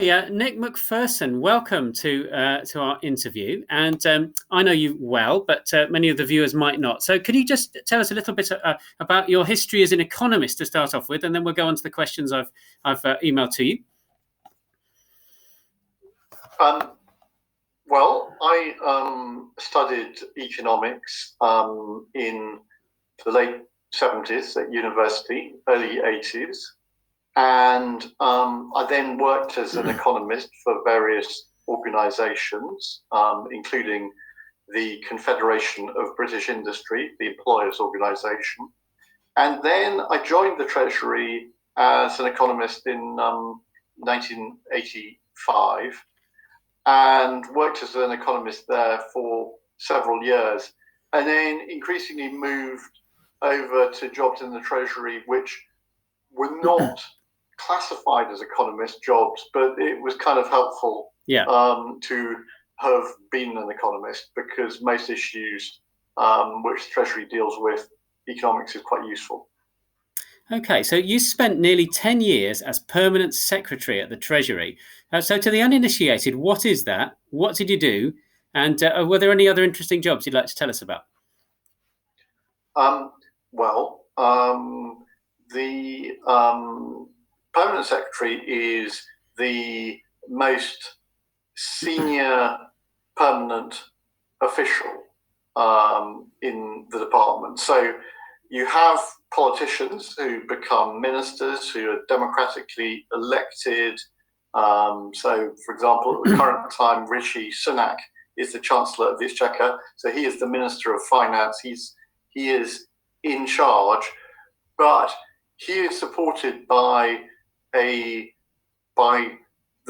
Yeah, Nick MacPherson, welcome to our interview. And I know you well, but many of the viewers might not. So, could you just tell us a little bit about your history as an economist to start off with, and then we'll go on to the questions I've emailed to you. Well, I studied economics in the late 70s at university, early 80s. And I then worked as an economist for various organizations, including the Confederation of British Industry, the employers' organization. And then I joined the Treasury as an economist in 1985 and worked as an economist there for several years. And then increasingly moved over to jobs in the Treasury, which were not classified as economist jobs, but it was kind of helpful to have been an economist because most issues which the Treasury deals with, economics is quite useful. Okay, so you spent nearly 10 years as permanent secretary at the Treasury. So to the uninitiated, what is that? What did you do? And were there any other interesting jobs you'd like to tell us about? The permanent secretary is the most senior permanent official in the department. So you have politicians who become ministers who are democratically elected. So, for example, at the current time, Rishi Sunak is the Chancellor of the Exchequer. So he is the Minister of Finance. He is in charge, but he is supported by the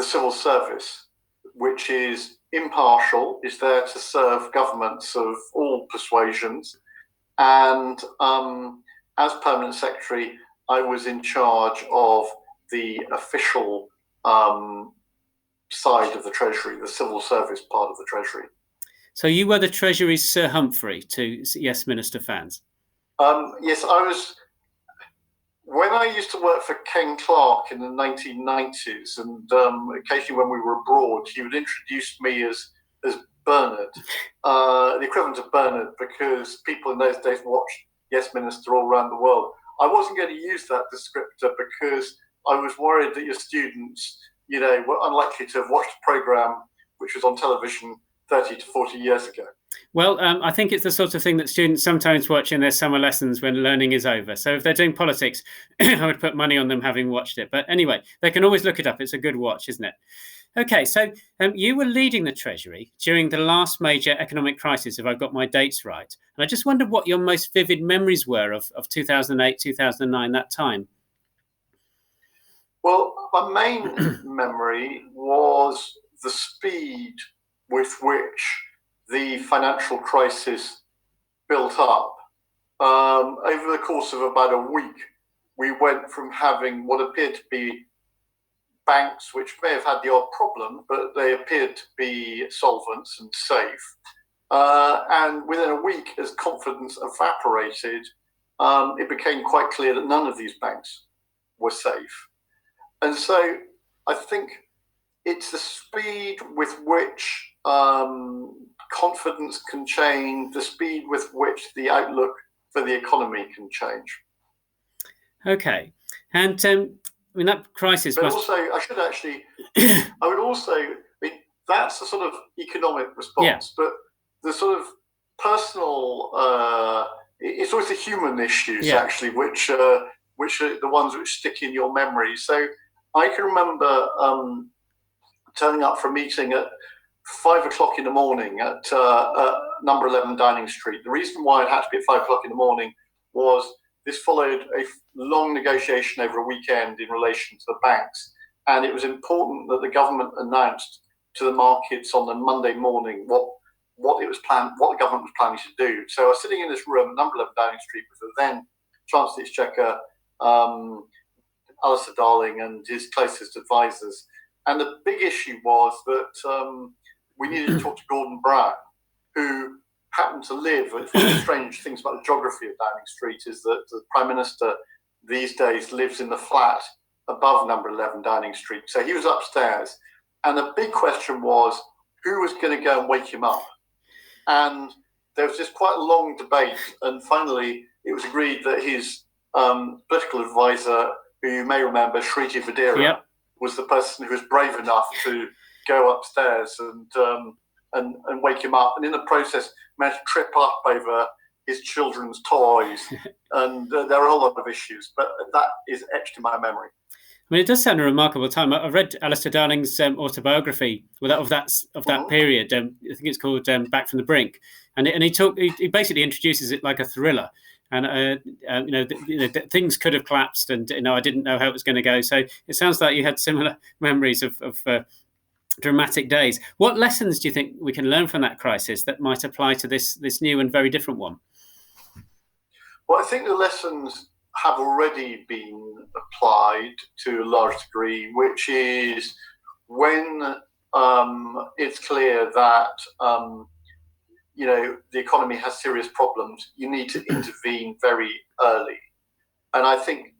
civil service, which is impartial, is there to serve governments of all persuasions. And as permanent secretary, I was in charge of the official side of the Treasury, the civil service part of the Treasury. So you were the Treasury's Sir Humphrey to Yes Minister fans? Yes, I was. When I used to work for Ken Clarke in the 1990s, and occasionally when we were abroad, he would introduce me as Bernard, the equivalent of Bernard, because people in those days watched Yes Minister all around the world. I wasn't going to use that descriptor because I was worried that your students, were unlikely to have watched a program which was on television 30 to 40 years ago. Well, I think it's the sort of thing that students sometimes watch in their summer lessons when learning is over. So if they're doing politics, I would put money on them having watched it. But anyway, they can always look it up. It's a good watch, isn't it? Okay, so you were leading the Treasury during the last major economic crisis, if I've got my dates right. And I just wondered what your most vivid memories were of 2008, 2009, that time. Well, my main memory was the speed with which the financial crisis built up. Over the course of about a week, we went from having what appeared to be banks which may have had the odd problem, but they appeared to be solvent and safe. And within a week, as confidence evaporated, it became quite clear that none of these banks were safe. And so I think it's the speed with which confidence can change, the speed with which the outlook for the economy can change. Okay. And that crisis but also, that's the sort of economic response, but the sort of personal, it's always the human issues, actually, which are the ones which stick in your memory. So I can remember turning up for a meeting at 5 o'clock in the morning at number 11 Downing Street. The reason why it had to be at 5 o'clock in the morning was this followed a long negotiation over a weekend in relation to the banks. And it was important that the government announced to the markets on the Monday morning what the government was planning to do. So I was sitting in this room, number 11 Downing Street, with the then Chancellor of the Exchequer, Alistair Darling, and his closest advisors. And the big issue was that we needed to talk to Gordon Brown, who happened to live. One of the strange things about the geography of Downing Street is that the Prime Minister these days lives in the flat above number 11 Downing Street. So he was upstairs. And the big question was, who was going to go and wake him up? And there was just quite a long debate. And finally, it was agreed that his political advisor, who you may remember, Shriti Vadera, was the person who was brave enough to go upstairs and wake him up. And in the process, managed to trip up over his children's toys. And there are a whole lot of issues. But that is etched in my memory. I mean, it does sound a remarkable time. I've read Alistair Darling's autobiography of that period. I think it's called Back from the Brink, and he basically introduces it like a thriller. And things could have collapsed, and I didn't know how it was going to go. So it sounds like you had similar memories of dramatic days. What lessons do you think we can learn from that crisis that might apply to this new and very different one? Well, I think the lessons have already been applied to a large degree, which is when it's clear that the economy has serious problems, you need to intervene very early. And I think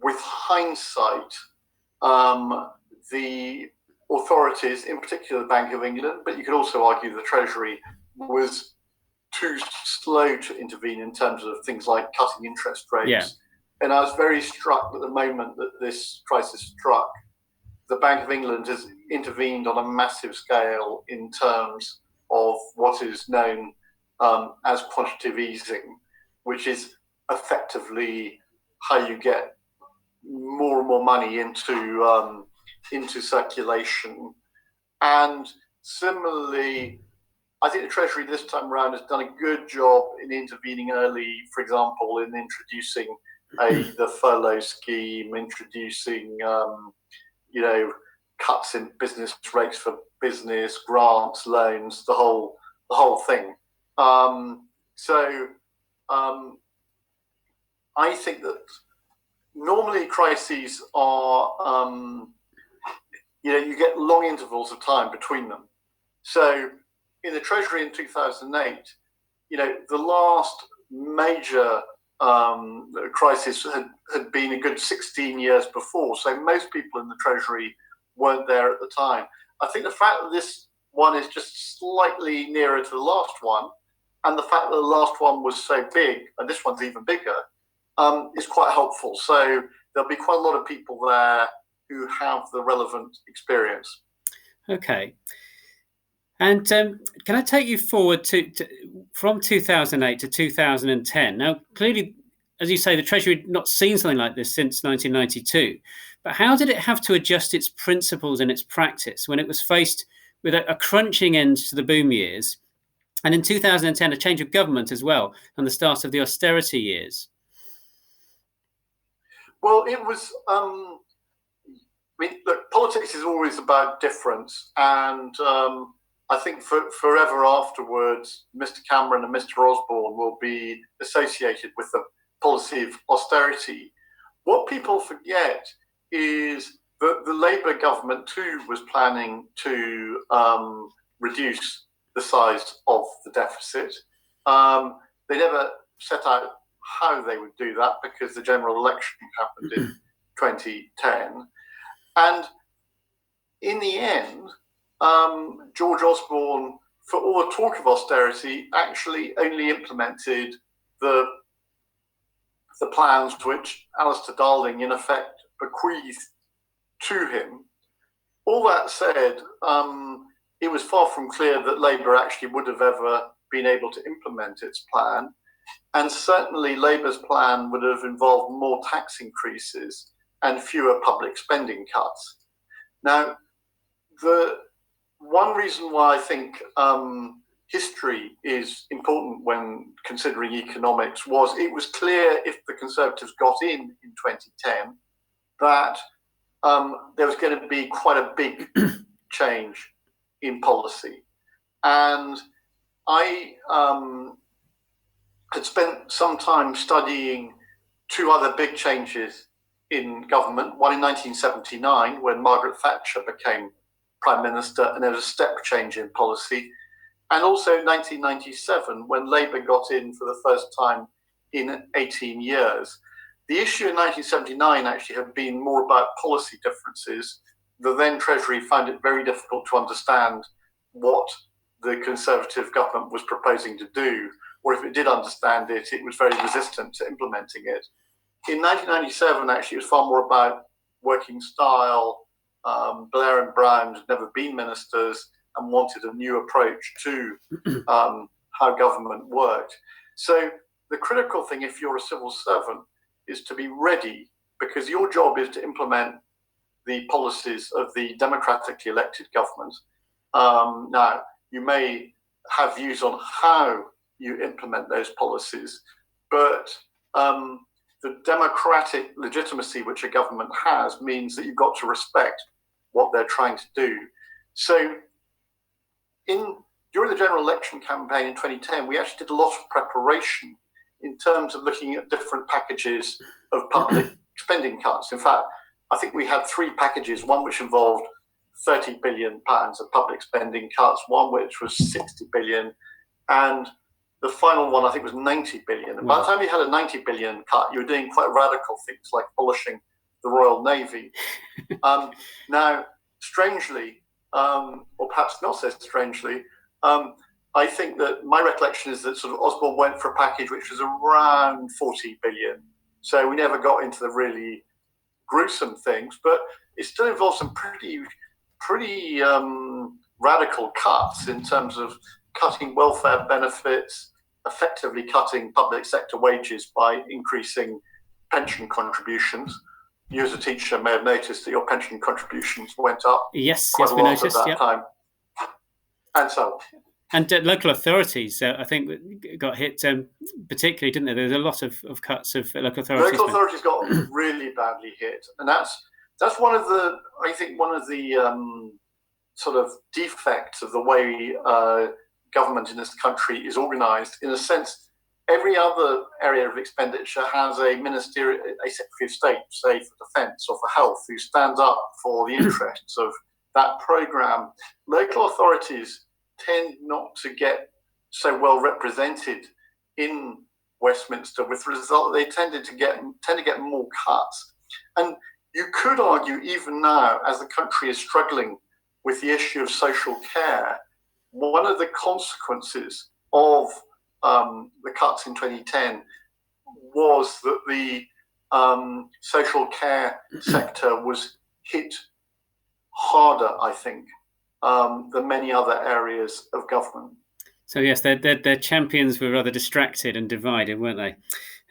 with hindsight, the authorities, in particular the Bank of England, but you could also argue the Treasury, was too slow to intervene in terms of things like cutting interest rates. Yeah. And I was very struck at the moment that this crisis struck, the Bank of England has intervened on a massive scale in terms of what is known as quantitative easing, which is effectively how you get more and more money into circulation. And similarly, I think the Treasury this time around has done a good job in intervening early, for example, in introducing the furlough scheme, introducing cuts in business rates for business, grants, loans, the whole thing. I think that normally crises are you get long intervals of time between them. So in the Treasury in 2008, the last major crisis had been a good 16 years before. So most people in the Treasury weren't there at the time. I think the fact that this one is just slightly nearer to the last one, and the fact that the last one was so big, and this one's even bigger, is quite helpful. So there'll be quite a lot of people there who have the relevant experience. Okay. And can I take you forward from 2008 to 2010? Now, clearly, as you say, the Treasury had not seen something like this since 1992. But how did it have to adjust its principles and its practice when it was faced with a crunching end to the boom years, and in 2010, a change of government as well, and the start of the austerity years? Well, it was... look, politics is always about difference, and I think forever afterwards, Mr. Cameron and Mr. Osborne will be associated with the policy of austerity. What people forget is that the Labour government too was planning to reduce the size of the deficit. They never set out how they would do that because the general election happened in 2010. And in the end, George Osborne, for all the talk of austerity, actually only implemented the plans which Alistair Darling, in effect, bequeathed to him. All that said, it was far from clear that Labour actually would have ever been able to implement its plan. And certainly Labour's plan would have involved more tax increases and fewer public spending cuts. Now, the one reason why I think history is important when considering economics was it was clear if the Conservatives got in 2010 that there was going to be quite a big change in policy. And I had spent some time studying two other big changes in government, one in 1979 when Margaret Thatcher became Prime Minister and there was a step change in policy, and also in 1997 when Labour got in for the first time in 18 years. The issue in 1979 actually had been more about policy differences. The then Treasury found it very difficult to understand what the Conservative government was proposing to do, or if it did understand it, it was very resistant to implementing it. In 1997, actually, it was far more about working style. Blair and Brown had never been ministers and wanted a new approach to how government worked. So the critical thing, if you're a civil servant, is to be ready, because your job is to implement the policies of the democratically elected government. Now, you may have views on how you implement those policies, but the democratic legitimacy which a government has means that you've got to respect what they're trying to do. So during the general election campaign in 2010, we actually did a lot of preparation in terms of looking at different packages of public spending cuts. In fact, I think we had 3 packages, one which involved £30 billion of public spending cuts, one which was £60 billion, and the final one I think was £90 billion. And by the time you had a £90 billion cut, you were doing quite radical things like abolishing the Royal Navy. Now, strangely, or perhaps not so strangely, I think that my recollection is that sort of Osborne went for a package which was around 40 billion. So we never got into the really gruesome things, but it still involves some pretty radical cuts in terms of cutting welfare benefits, effectively cutting public sector wages by increasing pension contributions. You as a teacher may have noticed that your pension contributions went up. Yes, quite yes, a we lot noticed. at that time. And so on. And local authorities, I think, got hit particularly, didn't they? There's a lot of cuts of local authorities. Local authorities got really badly hit, and that's one of the sort of defects of the way government in this country is organised. In a sense, every other area of expenditure has a Secretary of State, say for defence or for health, who stands up for the interests of that programme. Local authorities tend not to get so well represented in Westminster, with the result that they tend to get more cuts. And you could argue, even now, as the country is struggling with the issue of social care, one of the consequences of the cuts in 2010 was that the social care sector was hit harder, I think, than many other areas of government. So yes, their champions were rather distracted and divided, weren't they?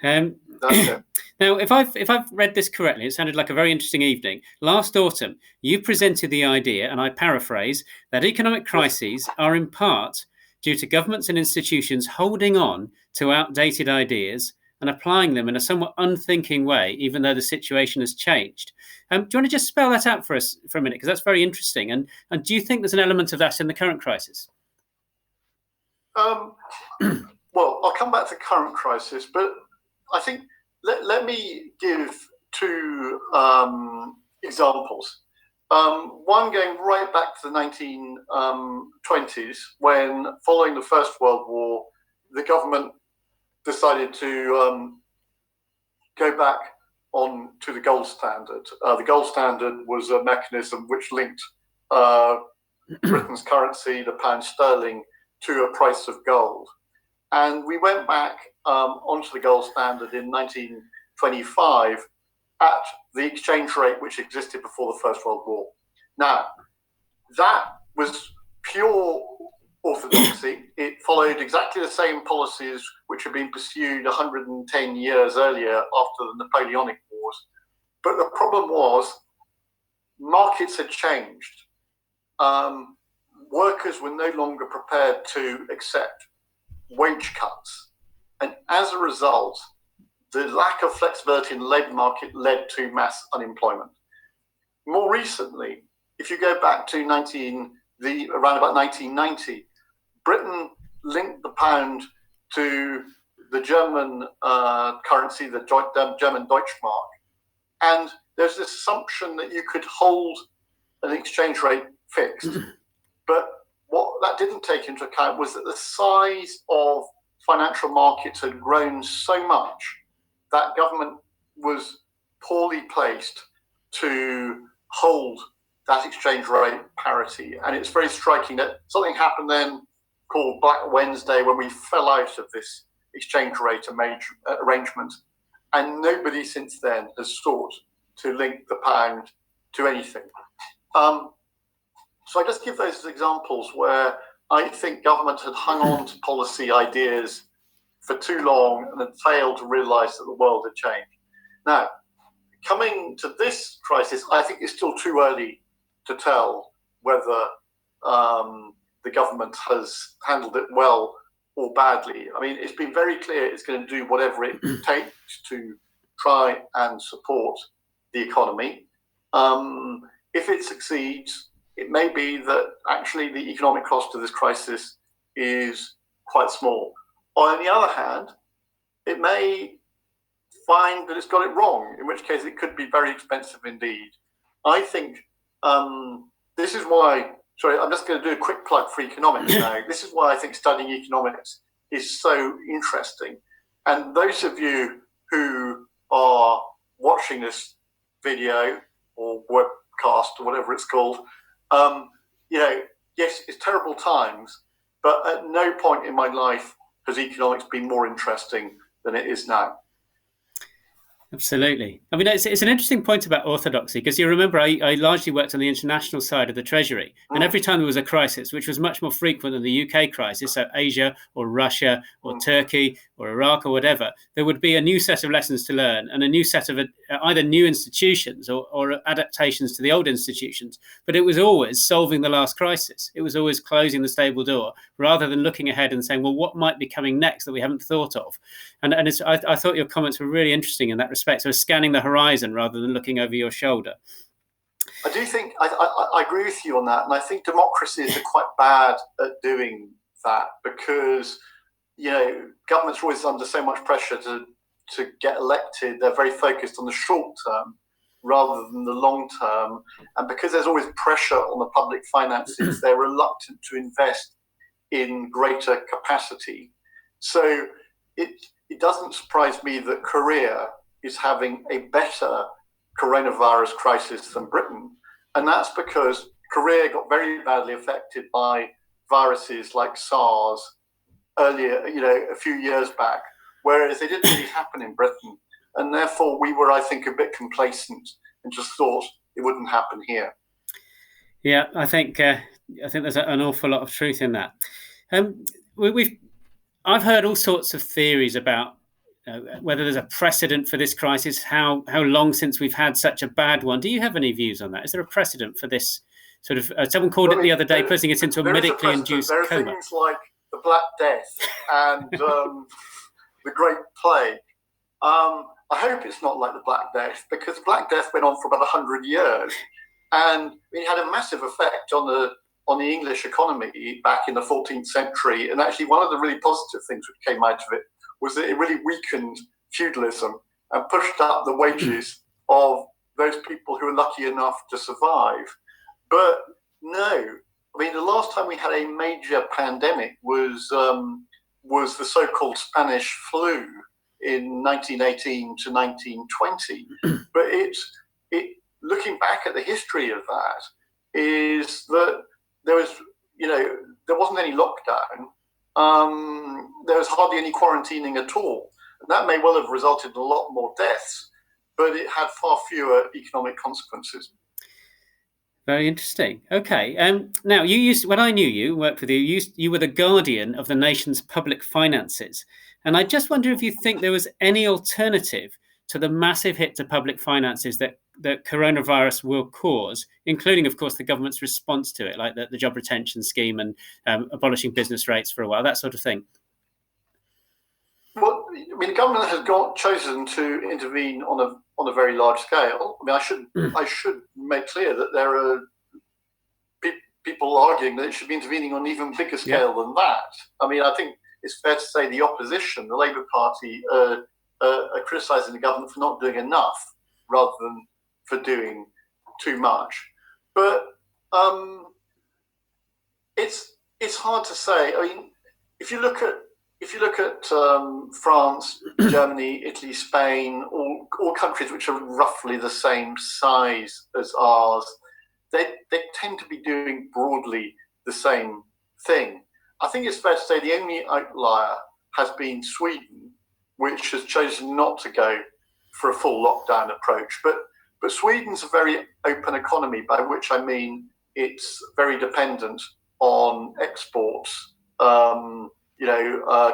That's it. Now, if I've read this correctly, it sounded like a very interesting evening. Last autumn, you presented the idea, and I paraphrase, that economic crises are in part due to governments and institutions holding on to outdated ideas and applying them in a somewhat unthinking way, even though the situation has changed. Do you want to just spell that out for us for a minute? Because that's very interesting. And do you think there's an element of that in the current crisis? Well, I'll come back to the current crisis, but I think let me give 2 examples. One going right back to the 1920s, when, following the First World War, the government decided to go back on to the gold standard. The gold standard was a mechanism which linked Britain's currency, the pound sterling, to a price of gold. And we went back onto the gold standard in 1925 at the exchange rate which existed before the First World War. Now, that was pure orthodoxy. It followed exactly the same policies which had been pursued 110 years earlier after the Napoleonic Wars. But the problem was markets had changed. Workers were no longer prepared to accept wage cuts. And as a result, the lack of flexibility in the labour market led to mass unemployment. More recently, if you go back to around about 1990, Britain linked the pound to the German currency, the German Deutschmark. And there's this assumption that you could hold an exchange rate fixed. But what that didn't take into account was that the size of financial markets had grown so much that government was poorly placed to hold that exchange rate parity. And it's very striking that something happened then called Black Wednesday when we fell out of this exchange rate arrangement. And nobody since then has sought to link the pound to anything. So I just give those as examples where I think government had hung on to policy ideas for too long and had failed to realise that the world had changed. Now, coming to this crisis, I think it's still too early to tell whether the government has handled it well or badly. I mean, it's been very clear it's going to do whatever it takes to try and support the economy. If it succeeds, it may be that actually the economic cost of this crisis is quite small. On the other hand, it may find that it's got it wrong, in which case it could be very expensive indeed. I think this is why, sorry, I'm just going to do a quick plug for economics now. This is why I think studying economics is so interesting. And those of you who are watching this video or webcast or whatever it's called, yes, it's terrible times, but at no point in my life has economics been more interesting than it is now. Absolutely. I mean, it's an interesting point about orthodoxy, because you remember I largely worked on the international side of the Treasury. And every time there was a crisis, which was much more frequent than the UK crisis, so Asia or Russia or Turkey or Iraq or whatever, there would be a new set of lessons to learn and a new set of either new institutions or adaptations to the old institutions. But it was always solving the last crisis. It was always closing the stable door rather than looking ahead and saying, well, what might be coming next that we haven't thought of? And I thought your comments were really interesting in that respect. So scanning the horizon rather than looking over your shoulder. I do think I agree with you on that, and I think democracies are quite bad at doing that because governments are always under so much pressure to get elected. They're very focused on the short term rather than the long term, and because there's always pressure on the public finances, they're reluctant to invest in greater capacity. So it doesn't surprise me that Korea is having a better coronavirus crisis than Britain. And that's because Korea got very badly affected by viruses like SARS earlier, a few years back, whereas they didn't really happen in Britain. And therefore we were, I think, a bit complacent and just thought it wouldn't happen here. Yeah, I think there's an awful lot of truth in that. I've heard all sorts of theories about whether there's a precedent for this crisis, how long since we've had such a bad one. Do you have any views on that? Is there a precedent for this sort of, someone called it the other day, putting it into a medically induced coma? There are things like the Black Death and the Great Plague. I hope it's not like the Black Death, because the Black Death went on for about 100 years. And it had a massive effect on the English economy back in the 14th century. And actually one of the really positive things which came out of it was that it really weakened feudalism and pushed up the wages of those people who were lucky enough to survive. But no, I mean, the last time we had a major pandemic was the so-called Spanish flu in 1918 to 1920. But looking back at the history of that is that there wasn't any lockdown. There was hardly any quarantining at all. And that may well have resulted in a lot more deaths, but it had far fewer economic consequences. Very interesting. Okay. Now, when I knew you, worked with you, you were the guardian of the nation's public finances. And I just wonder if you think there was any alternative to the massive hit to public finances that coronavirus will cause, including, of course, the government's response to it, like the job retention scheme and abolishing business rates for a while, that sort of thing. Well, I mean, the government has chosen to intervene on a very large scale. I mean, I should make clear that there are people arguing that it should be intervening on an even bigger scale than that. I mean, I think it's fair to say the opposition, the Labour Party, are criticising the government for not doing enough rather than for doing too much. But it's hard to say. I mean, if you look if you look at France, Germany, Italy, Spain, all countries which are roughly the same size as ours, they tend to be doing broadly the same thing. I think it's fair to say the only outlier has been Sweden, which has chosen not to go for a full lockdown approach. But Sweden's a very open economy, by which I mean it's very dependent on exports.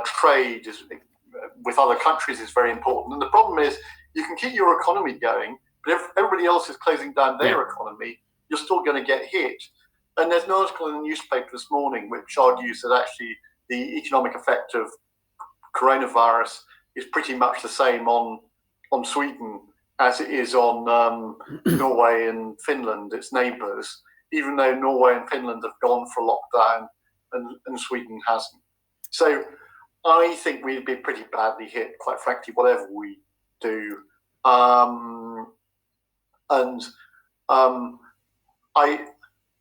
Trade with other countries is very important. And the problem is you can keep your economy going, but if everybody else is closing down their economy, you're still going to get hit. And there's an article in the newspaper this morning which argues that actually the economic effect of coronavirus is pretty much the same on Sweden as it is on Norway and Finland, its neighbours, even though Norway and Finland have gone for lockdown and Sweden hasn't. So I think we'd be pretty badly hit, quite frankly, whatever we do. I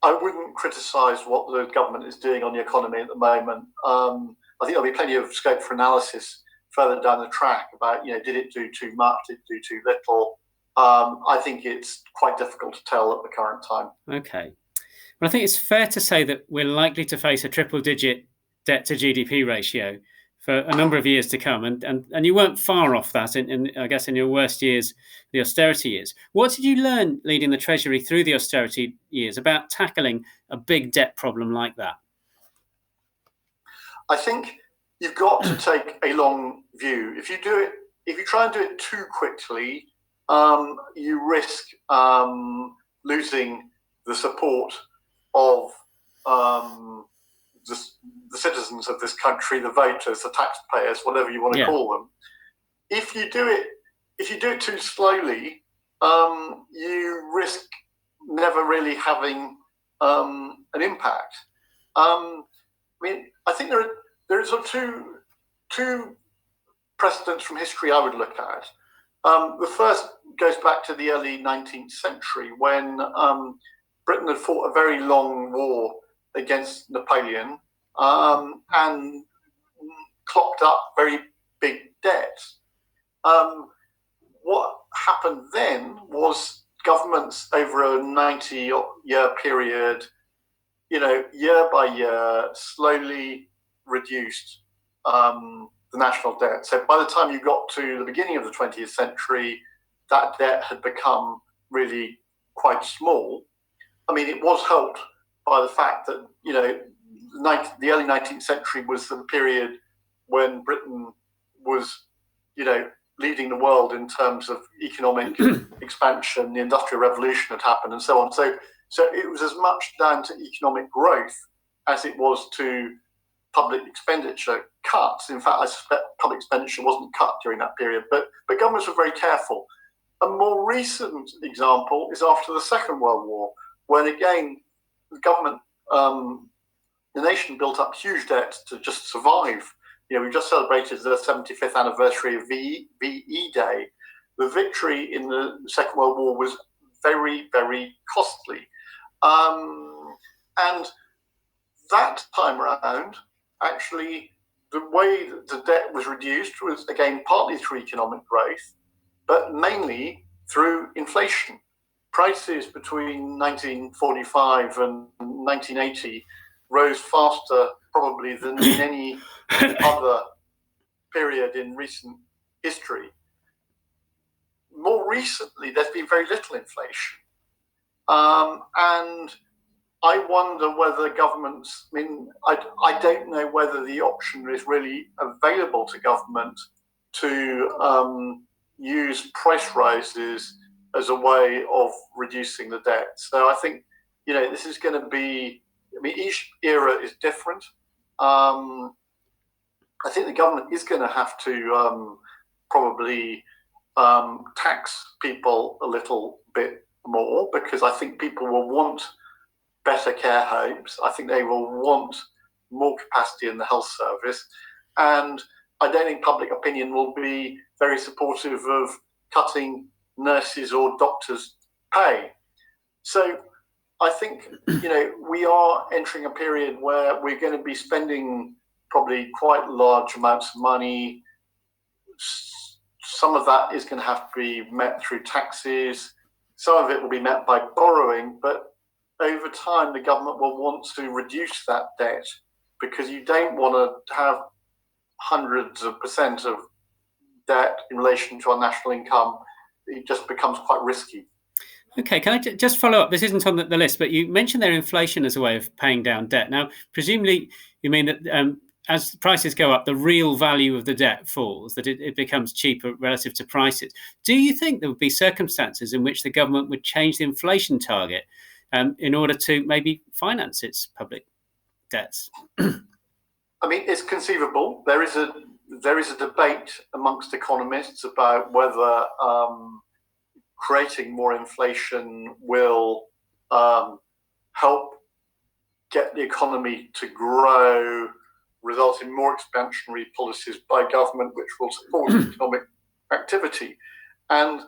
wouldn't criticise what the government is doing on the economy at the moment. I think there'll be plenty of scope for analysis further down the track about, did it do too much, did it do too little? I think it's quite difficult to tell at the current time. Okay. Well, I think it's fair to say that we're likely to face a triple-digit debt to GDP ratio for a number of years to come, and you weren't far off that in I guess in your worst years, the austerity years. What did you learn leading the Treasury through the austerity years about tackling a big debt problem like that? I think you've got to take a long view. If you try and do it too quickly, you risk losing the support of the citizens of this country, the voters, the taxpayers, whatever you want to call them. If you do it too slowly, you risk never really having an impact. I think there are sort of two precedents from history I would look at. The first goes back to the early 19th century when Britain had fought a very long war against Napoleon and clocked up very big debts. What happened then was governments over a 90-year period, year by year, slowly reduced the national debt. So by the time you got to the beginning of the 20th century, that debt had become really quite small. It was helped by the fact that, the early 19th century was the period when Britain was, leading the world in terms of economic expansion. The Industrial Revolution had happened and so on. So it was as much down to economic growth as it was to public expenditure cuts. In fact, I suspect public expenditure wasn't cut during that period, but governments were very careful. A more recent example is after the Second World War, when again, the government, the nation built up huge debts to just survive. We just celebrated the 75th anniversary of VE Day. The victory in the Second World War was very, very costly. And that time around, actually, the way that the debt was reduced was, again, partly through economic growth, but mainly through inflation. Prices between 1945 and 1980 rose faster probably than in any other period in recent history. More recently, there's been very little inflation. And I wonder whether governments, I don't know whether the option is really available to government to use price rises as a way of reducing the debt. So I think, this is going to be, each era is different. I think the government is going to have to probably tax people a little bit more, because I think people will want better care homes. I think they will want more capacity in the health service. And I don't think public opinion will be very supportive of cutting nurses or doctors' pay. So I think, we are entering a period where we're going to be spending probably quite large amounts of money. Some of that is going to have to be met through taxes. Some of it will be met by borrowing, but over time, the government will want to reduce that debt because you don't want to have hundreds of percent of debt in relation to our national income. It just becomes quite risky. Okay, can I just follow up? This isn't on the list, but you mentioned there inflation as a way of paying down debt. Now, presumably, you mean that as prices go up, the real value of the debt falls, that it becomes cheaper relative to prices. Do you think there would be circumstances in which the government would change the inflation target in order to maybe finance its public debts? I mean, it's conceivable. There is a debate amongst economists about whether creating more inflation will help get the economy to grow, result in more expansionary policies by government, which will support economic activity. And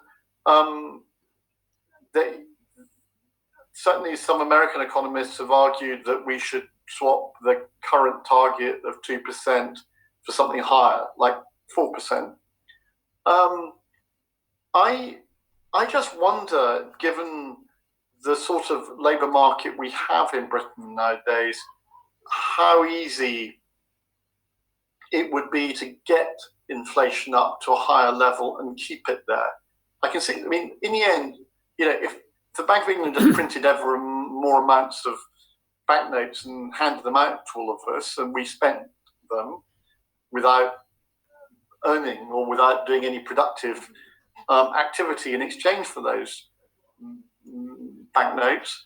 certainly some American economists have argued that we should swap the current target of 2% for something higher, like 4%. I just wonder, given the sort of labour market we have in Britain nowadays, how easy it would be to get inflation up to a higher level and keep it there. I can see, I mean, in the end, if the Bank of England just printed ever more amounts of banknotes and handed them out to all of us, and we spent them without earning or without doing any productive activity in exchange for those banknotes,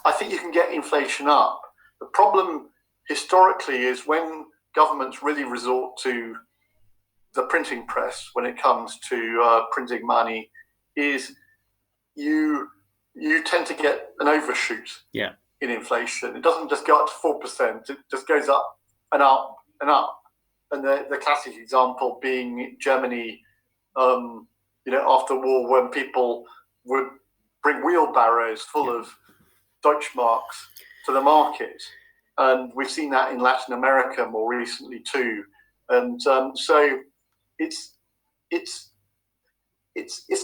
I think you can get inflation up. The problem historically is when governments really resort to the printing press when it comes to printing money, is you tend to get an overshoot in inflation. It doesn't just go up to 4%, it just goes up and up and up. And the classic example being Germany, after the war, when people would bring wheelbarrows full of Deutschmarks to the market. And we've seen that in Latin America more recently too. And so it's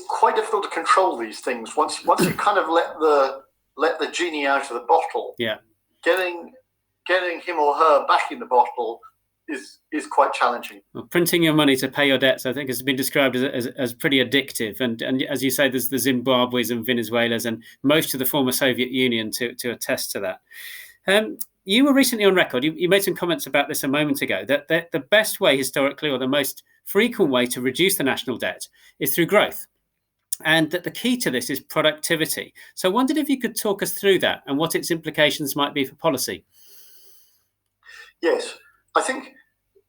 quite difficult to control these things. Once you kind of let the genie out of the bottle, getting him or her back in the bottle is quite challenging. Well, printing your money to pay your debts, I think, has been described as pretty addictive. And as you say, there's the Zimbabwe's and Venezuela's and most of the former Soviet Union to attest to that. You were recently on record, you made some comments about this a moment ago, that the best way historically, or the most frequent way to reduce the national debt is through growth. And that the key to this is productivity. So I wondered if you could talk us through that and what its implications might be for policy. Yes, I think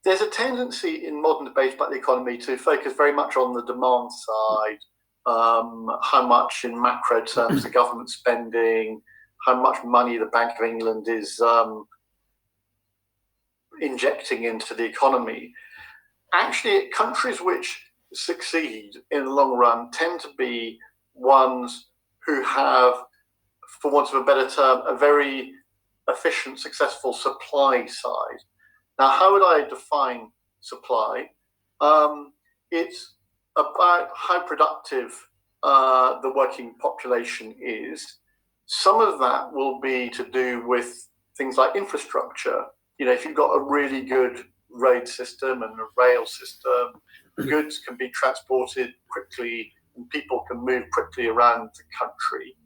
there's a tendency in modern debates about the economy to focus very much on the demand side, how much in macro terms the government's spending, how much money the Bank of England is injecting into the economy. Actually, countries which succeed in the long run tend to be ones who have, for want of a better term, a very efficient, successful supply side. Now, how would I define supply? It's about how productive the working population is. Some of that will be to do with things like infrastructure. If you've got a really good road system and a rail system, goods can be transported quickly and people can move quickly around the country.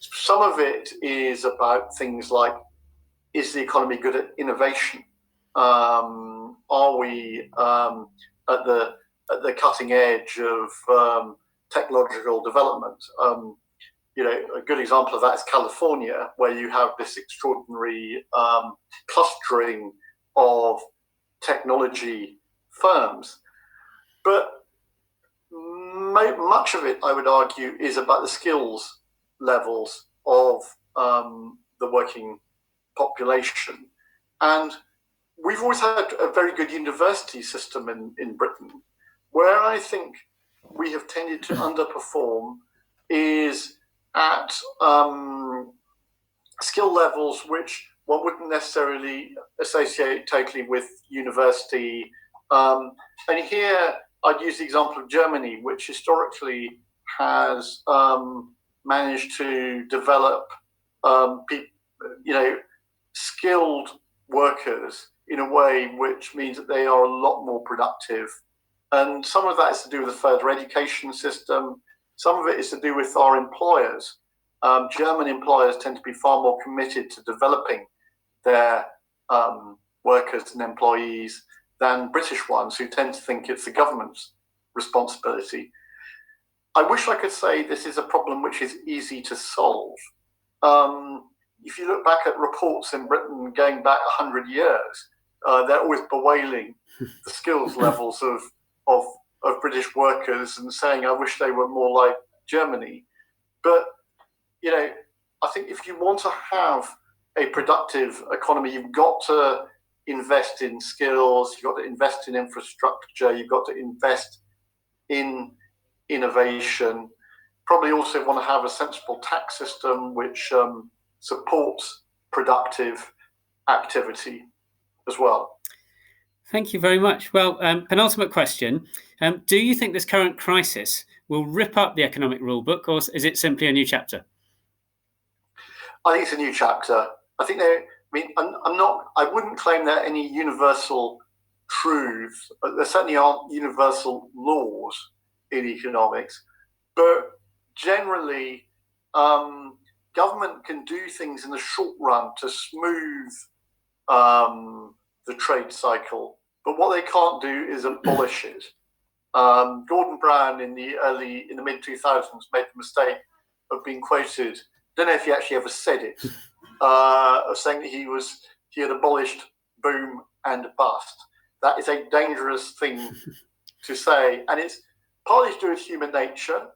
Some of it is about things like, is the economy good at innovation? Are we at the cutting edge of technological development? A good example of that is California, where you have this extraordinary clustering of technology firms. But much of it, I would argue, is about the skills levels of the working population. And we've always had a very good university system in Britain. Where I think we have tended to underperform is at skill levels which one wouldn't necessarily associate totally with university. And here I'd use the example of Germany, which historically has managed to develop skilled workers in a way which means that they are a lot more productive. And some of that is to do with the further education system. Some of it is to do with our employers. German employers tend to be far more committed to developing their workers and employees than British ones, who tend to think it's the government's responsibility. I wish I could say this is a problem which is easy to solve. If you look back at reports in Britain going back 100 years, they're always bewailing the skills levels of British workers and saying, I wish they were more like Germany. But, I think if you want to have a productive economy, you've got to invest in skills, you've got to invest in infrastructure, you've got to invest in innovation. Probably also want to have a sensible tax system which supports productive activity as well. Thank you very much. Well, penultimate question. Do you think this current crisis will rip up the economic rule book, or is it simply a new chapter? I think it's a new chapter. I think I wouldn't claim there are any universal truths. There certainly aren't universal laws in economics, but generally, government can do things in the short run to smooth the trade cycle, but what they can't do is abolish it. Gordon Brown in the mid 2000s made the mistake of being quoted. Don't know if he actually ever said it, of saying that he had abolished boom and bust. That is a dangerous thing to say, and it's partly to do with human nature,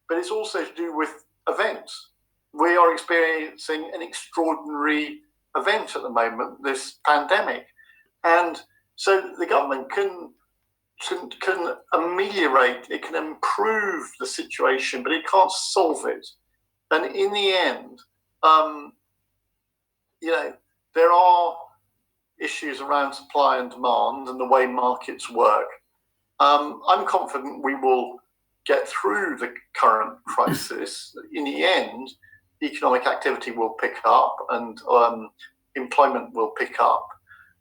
but it's also to do with events. We are experiencing an extraordinary event at the moment, this pandemic, and so the government can ameliorate, it can improve the situation, but it can't solve it. And in the end, there are issues around supply and demand and the way markets work. I'm confident we will get through the current crisis. In the end, economic activity will pick up and employment will pick up.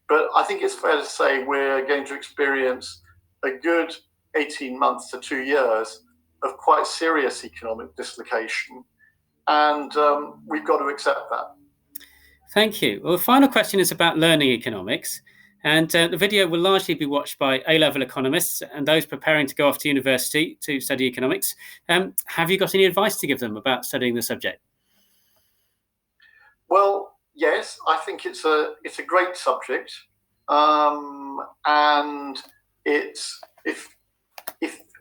But I think it's fair to say we're going to experience a good 18 months to 2 years of quite serious economic dislocation. And we've got to accept that. Thank you. Well, the final question is about learning economics. And the video will largely be watched by A-level economists and those preparing to go off to university to study economics. Have you got any advice to give them about studying the subject? Well, yes, I think it's a great subject, and it's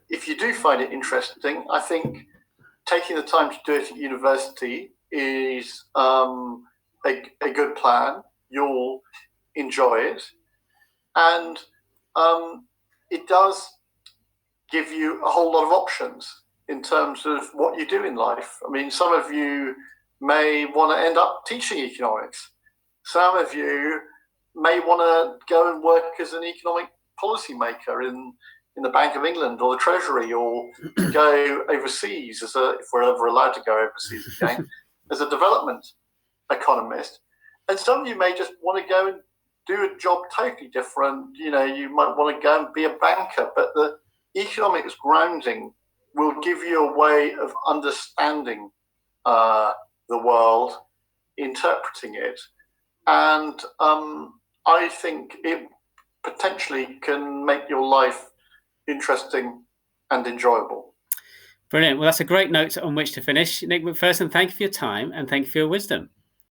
if you do find it interesting, I think taking the time to do it at university is a good plan. You'll enjoy it, and it does give you a whole lot of options in terms of what you do in life. I mean, some of you may want to end up teaching economics. Some of you may want to go and work as an economic policymaker in the Bank of England or the Treasury, or go overseas if we're ever allowed to go overseas again, as a development economist. And some of you may just want to go and do a job totally different. You might want to go and be a banker, but the economics grounding will give you a way of understanding the world, interpreting it, and I think it potentially can make your life interesting and enjoyable. Brilliant. Well, that's a great note on which to finish. Nick MacPherson, thank you for your time and thank you for your wisdom.